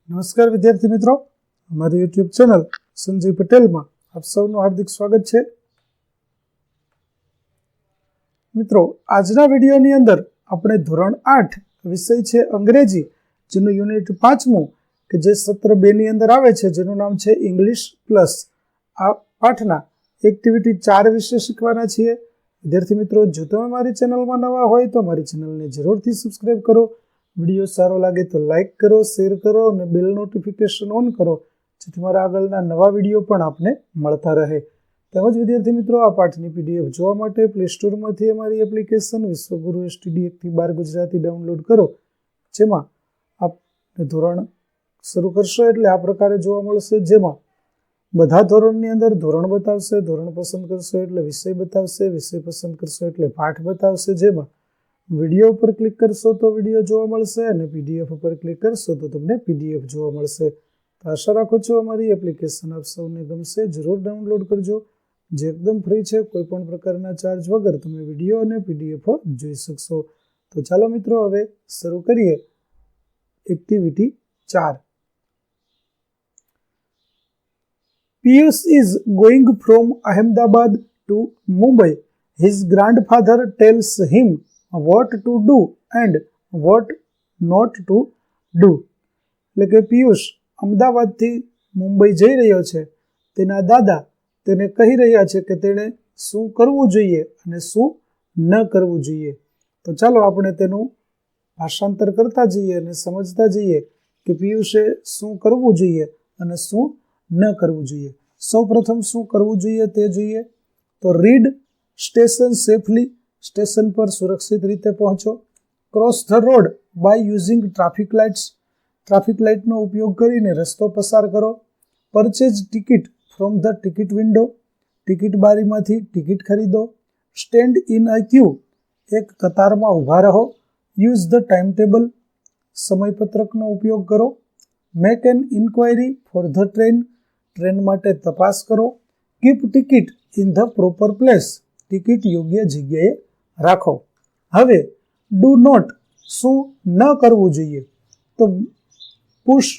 નમસ્કાર વિદ્યાર્થી મિત્રો, અમારી યુટ્યુબ ચેનલ સંજય પટેલમાં આપ સૌનું હાર્દિક સ્વાગત છે. મિત્રો, આજના વિડીયોની અંદર આપણે ધોરણ 8 વિષય છે અંગ્રેજી, જેનું યુનિટ 5મું કે જે સત્ર 2 ની અંદર આવે છે, જેનું નામ છે ઇંગ્લિશ પ્લસ. આ પાઠના એક્ટિવિટી 4 વિશે શીખવાના છીએ. વિદ્યાર્થી મિત્રો, જો તમે મારી ચેનલમાં નવા હોય તો મારી ચેનલને જરૂરથી સબસ્ક્રાઇબ કરો. વિડીયો સારો લાગે તો લાઇક કરો, શેર કરો અને બેલ નોટિફિકેશન ઓન કરો, જેથી મારા આગળના નવા વિડીયો પણ આપને મળતા રહે. તેમજ વિદ્યાર્થી મિત્રો, આ પાઠની પીડીએફ જોવા માટે પ્લે સ્ટોરમાંથી અમારી એપ્લિકેશન વિશ્વગુરુ STD 1-12 ગુજરાતી ડાઉનલોડ કરો, જેમાં આપને ધોરણ શરૂ કરશો એટલે આ પ્રકારે જોવા મળશે, જેમાં બધા ધોરણની અંદર ધોરણ બતાવશે, ધોરણ પસંદ કરશો એટલે વિષય બતાવશે, વિષય પસંદ કરશો એટલે પાઠ બતાવશે, જેમાં વિડીયો ઉપર ક્લિક કરશો તો વિડીયો જોવા મળશે અને પીડીએફ ઉપર ક્લિક કરશો તો તમને પીડીએફ જોવા મળશે. તો આશા રાખું છું અમારી એપ્લિકેશન આપ સૌને ગમશે. જરૂર ડાઉનલોડ કરજો, જે એકદમ ફ્રી છે. કોઈ પણ પ્રકારના ચાર્જ વગર તમે વિડીયો અને પીડીએફ જોઈ શકશો. તો ચાલો મિત્રો, હવે શરૂ કરીએ activity 4. Piyush is going from Ahmedabad to Mumbai. His grandfather tells him what to do and what not to do. એટલે કે પિયુષ અમદાવાદથી મુંબઈ જઈ રહ્યો છે. તેના દાદા તેને કહી રહ્યા છે કે તેણે શું કરવું જોઈએ અને શું ન કરવું જોઈએ. તો ચાલો આપણે તેનું ભાષાંતર કરતા જઈએ અને સમજતા જઈએ કે પિયુષે શું કરવું જોઈએ અને શું ન કરવું જોઈએ. સૌપ્રથમ શું કરવું જોઈએ તે જોઈએ. તો રીડ સ્ટેશન સેફલી, સ્ટેશન પર સુરક્ષિત રીતે પહોંચો. Cross the road by using traffic lights, traffic લાઇટનો ઉપયોગ કરીને રસ્તો પસાર કરો. Purchase ticket from the ticket window, ticket બારીમાંથી ટિકિટ ખરીદો. સ્ટેન્ડ ઇન અ ક્યુ, એક કતારમાં ઊભા રહો. યુઝ ધ ટાઈમ ટેબલ, સમયપત્રકનો ઉપયોગ કરો. Make an inquiry for the train, train માટે તપાસ કરો. Keep ticket in the proper place, ticket યોગ્ય જગ્યાએ રાખો. હવે ડુ નોટ, શું ન કરવું જોઈએ. તો push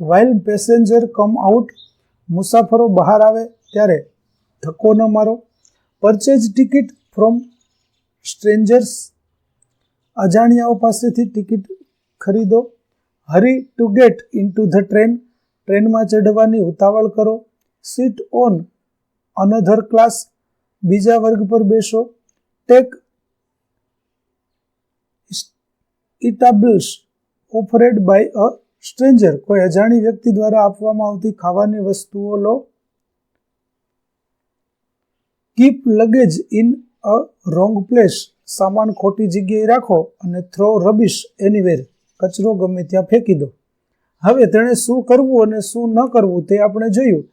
while passenger come out, મુસાફરો બહાર આવે ત્યારે ધક્કો ન મારો. પરચેઝ ટિકિટ ફ્રોમ સ્ટ્રેન્જર્સ, અજાણ્યાઓ પાસેથી ટિકિટ ખરીદો. Hurry to get into the train, ટ્રેનમાં ચઢવાની ઉતાવળ કરો. સીટ ઓન અનધર ક્લાસ, બીજા વર્ગ પર બેસો. Take eatables offered by a stranger, કોઈ અજાણી વ્યક્તિ દ્વારા આપવામાં આવતી ખાવાની વસ્તુઓ લો. Keep luggage in a wrong place, સામાન ખોટી જગ્યાએ રાખો. અને થ્રો રબિશ એનીવેર, કચરો ગમે ત્યાં ફેંકી દો. હવે તેણે શું કરવું અને શું ન કરવું તે આપણે જોયું.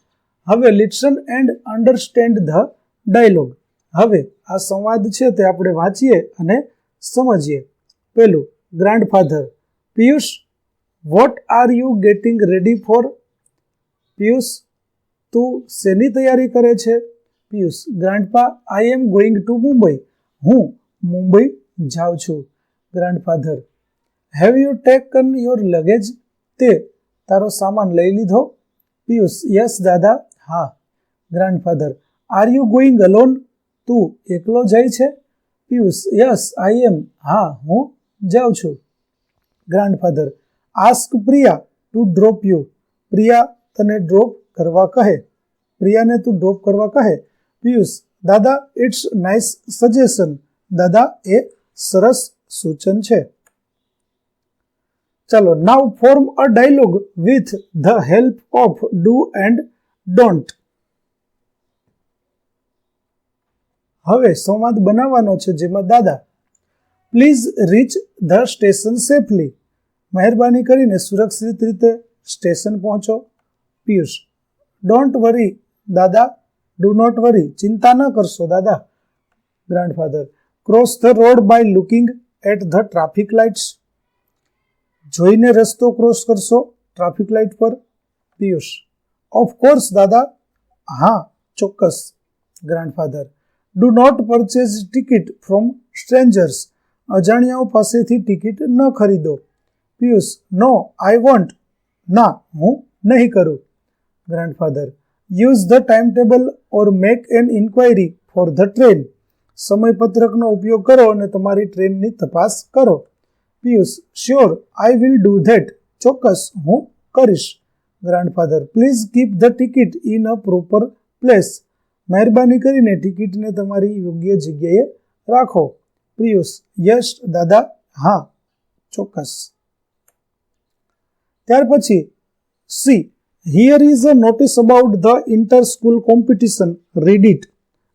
હવે listen and understand the dialogue. હવે આ સંવાદ છે તે આપણે વાંચીએ અને સમજીએ. પહેલું, grandfather. Piyush, what are you getting ready for? Piyush, તું શેની તૈયારી કરે છે? પિયુષ, ગ્રાન્ડપા, આઈ એમ ગોઈંગ ટુ મુંબઈ, હું મુંબઈ જાઉં છું. Grandfather, have you taken your luggage? તે તારો સામાન લઈ લીધો? પિયુષ, યસ દાદા, હા. Grandfather, are you going alone? તું એકલો જાય છે? પિયુષ, યસ આઈ એમ, હા હું જાઉં છું. Grandfather, ask Priya to drop you. Priya તને ડ્રોપ કરવા કહે. પ્રિયાને તું ડ્રોપ કરવા કહે. પિયુષ, દાદા, ઇટ્સ નાઇસ સજેશન. દાદા, એ સરસ સૂચન છે. ચાલો, now form a dialogue with the help of do and don't. હવે સંવાદ બનાવવાનો છે, જેમાં દાદા, please reach the station safely, મહેરબાની કરીને સુરક્ષિત રીતે સ્ટેશન પહોંચો. પિયુષ, ડોન્ટ વરી દાદા, ડુ નોટ વરી, ચિંતા ન કરશો દાદા. Grandfather, cross the road by looking at the traffic lights, જોઈને રસ્તો ક્રોસ કરશો ટ્રાફિક લાઇટ પર. પિયુષ, ઓફ કોર્સ દાદા, હા ચોક્કસ. Grandfather, do not purchase ticket from strangers, અજાણ્યાઓ પાસેથી ટિકિટ ન ખરીદો. પિયુષ, નો આઈ વોન્ટ, ના, હું નહીં કરું. Grandfather, use the time table or make an inquiry for the train. સમયપત્રકનો ઉપયોગ કરો અને તમારી ટ્રેનની તપાસ કરો. Piyush, sure, I will do that. ચોક્કસ, હું કરીશ. Grandfather, please keep the ticket in a proper place. મહેરબાની કરીને ટિકિટને તમારી યોગ્ય જગ્યાએ રાખો. પિયુષ, યસ દાદા, હા, ચોક્કસ. ત્યાર પછી C, here is a notice about the inter school competition, read it.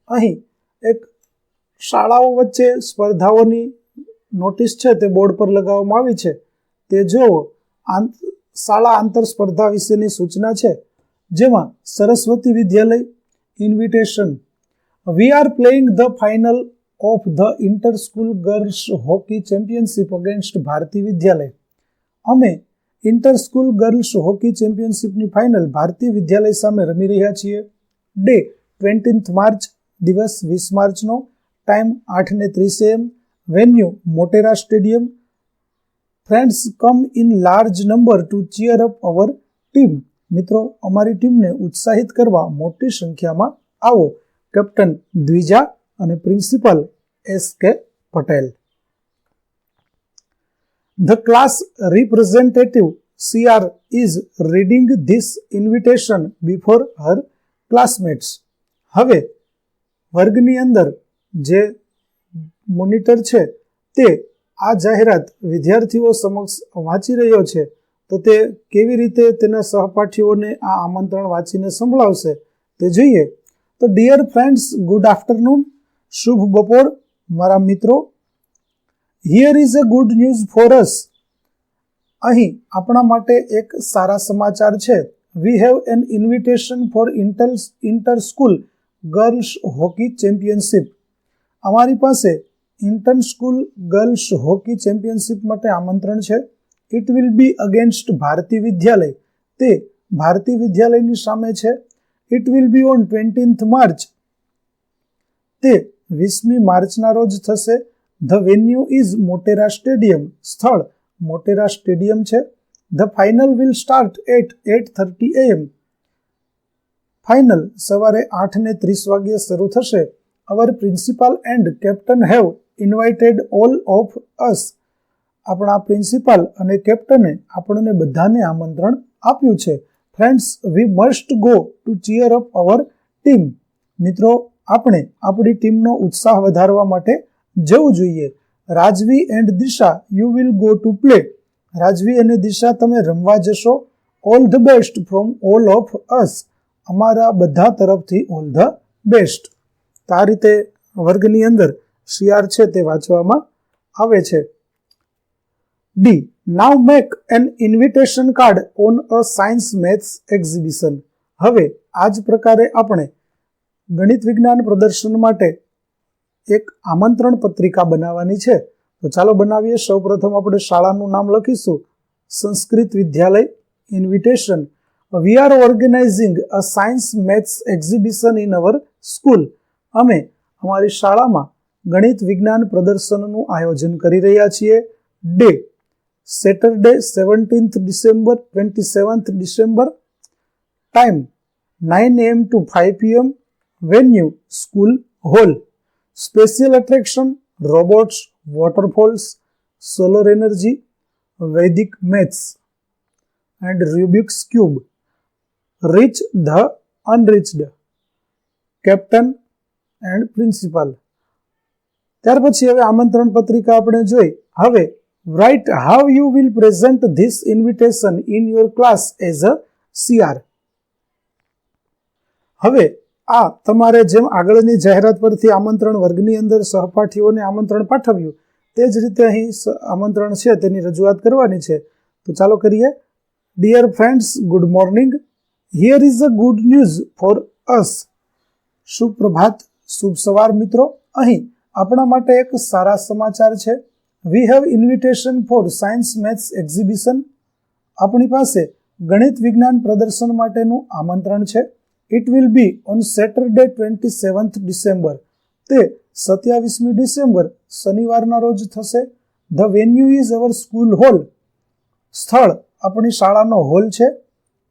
અહીં એક શાળાઓ વચ્ચે સ્પર્ધાઓની નોટિસ છે તે બોર્ડ પર લગાવવામાં આવી છે, તે જોવો. શાળા આંતર સ્પર્ધા વિશેની સૂચના છે, જેમાં Saraswati Vidyalaya invitation. We are playing the final of the inter school girls hockey championship against Bharati Vidyalaya. અમે ઇન્ટર સ્કૂલ ગર્લ્સ હોકી ચેમ્પિયનશિપની ફાઇનલ ભારતીય વિદ્યાલય સામે રમી રહ્યા છીએ. ડે 20 માર્ચ, દિવસ 20 માર્ચનો. Time 8:30 AM. Venue Motera stadium. Friends, come in large number to cheer up our team. મિત્રો, અમારી ટીમને ઉત્સાહિત કરવા મોટી સંખ્યામાં આવો. કેપ્ટન દ્વિજા અને principal S.K. Patel. The class representative CR is reading this invitation before her classmates. હવે વર્ગની અંદર જે મોનિટર છે તે આ જાહેરાત વિદ્યાર્થીઓ સમક્ષ વાંચી રહ્યો છે, તો તે કેવી રીતે તેના સહપાઠીઓને આ આમંત્રણ વાંચીને સંભળાવશે તે જોઈએ. તો ડિયર ફ્રેન્ડ્સ, ગુડ આફ્ટરનૂન, શુભ બપોર મારા મિત્રો. Here is a good news for us. અહીં આપણા માટે એક સારા સમાચાર છે. We have an invitation for inter school girls hockey championship. અમારી પાસે inter school girls hockey championship માટે આમંત્રણ છે. It will be against Bharati Vidyalaya. તે ભારતી વિદ્યાલયની સામે છે. It will be on 20 March. તે 20મી માર્ચના રોજ થશે. The venue is Motera stadium. સ્થળ મોટેરા સ્ટેડિયમ છે. The final will start at 8:30 AM. Final સવારે 8:30 વાગ્યે શરૂ થશે. Our principal and captain have invited all of us. આપણા પ્રિન્સિપાલ અને કેપ્ટને આપણને બધાને આમંત્રણ આપ્યું છે. Friends, we must go to cheer up our team. મિત્રો, આપણે આપણી ટીમનો ઉત્સાહ વધારવા માટે જવું જોઈએ. રાજવી and Disha, you will go to play. રાજવી અને દિશા, તમે રમવા જશો. All the best from all of us. અમારા બધા તરફથી ઓલ ધ બેસ્ટ. આ રીતે વર્ગની અંદર CR છે તે વાંચવામાં આવે છે. D, now make an invitation card on a science maths exhibition. હવે આ જ પ્રકારે આપણે ગણિત વિજ્ઞાન પ્રદર્શન માટે એક આમંત્રણ પત્રિકા બનાવવાની છે. તો ચાલો બનાવીએ. સૌપ્રથમ આપણે શાળાનું નામ લખીશું, Sanskrit Vidyalaya invitation. We are organizing a science maths exhibition in our school. અમે અમારી શાળામાં ગણિત વિજ્ઞાન પ્રદર્શનનું આયોજન કરી રહ્યા છીએ. Day Saturday 17th December 27th December. Time 9 AM to 5 PM. Venue school hall. Special attraction robots, waterfalls, solar energy, Vedic maths and Rubik's cube. Reach the unreached. Captain and principal. ત્યાર પછી હવે આમંત્રણ પત્રિકા આપણે જોઈ. હવે write how you will present this invitation in your class as a CR. હવે આ તમારે જેમ આગળની જાહેરાત પરથી આમંત્રણ વર્ગની અંદર સહપાઠીઓને આમંત્રણ પાઠવ્યું, તે જ રીતે અહીં આમંત્રણ છે તેની રજૂઆત કરવાની છે. તો ચાલો કરીએ. Dear friends, good morning. Here is a good news for us. શુભ પ્રભાત, શુભ સવાર મિત્રો. અહીં આપણા માટે એક સારા સમાચાર છે. We have invitation for science maths exhibition. આપણી પાસે ગણિત વિજ્ઞાન પ્રદર્શન માટેનું આમંત્રણ છે. It will be on Saturday 27th December. તે 27મી ડિસેમ્બર શનિવારના રોજ થશે. The venue is our school hall. સ્થળ આપણી શાળાનો હોલ છે.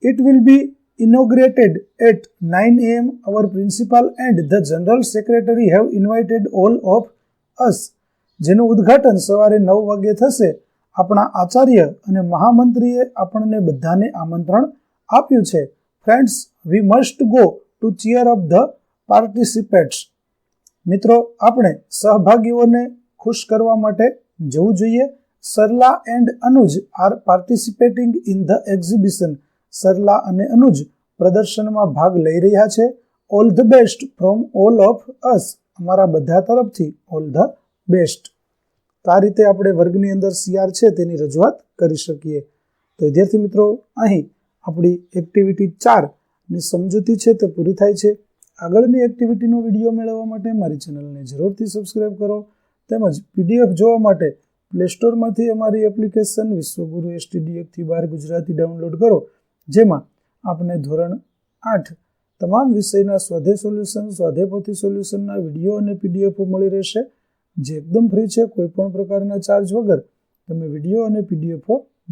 It will be inaugurated at 9 am. Our principal and the general secretary have invited all of us. જેનું ઉદ્ઘાટન સવારે 9 વાગ્યે થશે. આપણા આચાર્ય અને મહામંત્રીએ આપણને બધાને આમંત્રણ આપ્યું છે. Friends, we must go to cheer up the participates. મિત્રો, આપણે સહભાગીઓને ખુશ કરવા માટે જવું જોઈએ. Sarla and Anuj are participating in the exhibition. Sarla અને અનુજ પ્રદર્શનમાં ભાગ લઈ રહ્યા છે. All the best from all of us. અમારા બધા તરફથી ઓલ ધ બેસ્ટ. તો આ રીતે આપણે વર્ગની અંદર CR છે તેની રજૂઆત કરી શકીએ. તો વિદ્યાર્થી મિત્રો, અહીં આપણી એક્ટિવિટી 4 ની સમજૂતી છે તે પૂરી થાય છે. આગળની એક્ટિવિટીનો વિડીયો મેળવવા માટે મારી ચેનલને જરૂરથી સબસ્ક્રાઇબ કરો. તેમજ PDF જોવા માટે પ્લે સ્ટોરમાંથી અમારી એપ્લિકેશન વિશ્વગુરુ STD 1 થી 12 ગુજરાતી ડાઉનલોડ કરો, જેમાં આપને ધોરણ 8 તમામ વિષયના સ્વાધ્યાય સોલ્યુશન, સ્વાધ્યાય પોથી સોલ્યુશનના વિડીયો અને PDF મળી રહેશે, જે એકદમ ફ્રી છે. કોઈ પણ પ્રકારના ચાર્જ વગર તમે વિડીયો અને PDF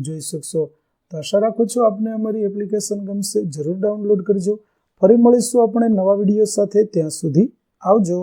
જોઈ શકશો. તો આશા રાખું છું આપને અમારી એપ્લિકેશન ગમશે. જરૂર ડાઉનલોડ કરજો. ફરી મળીશું આપણે નવા વિડીયો સાથે. ત્યાં સુધી આવજો.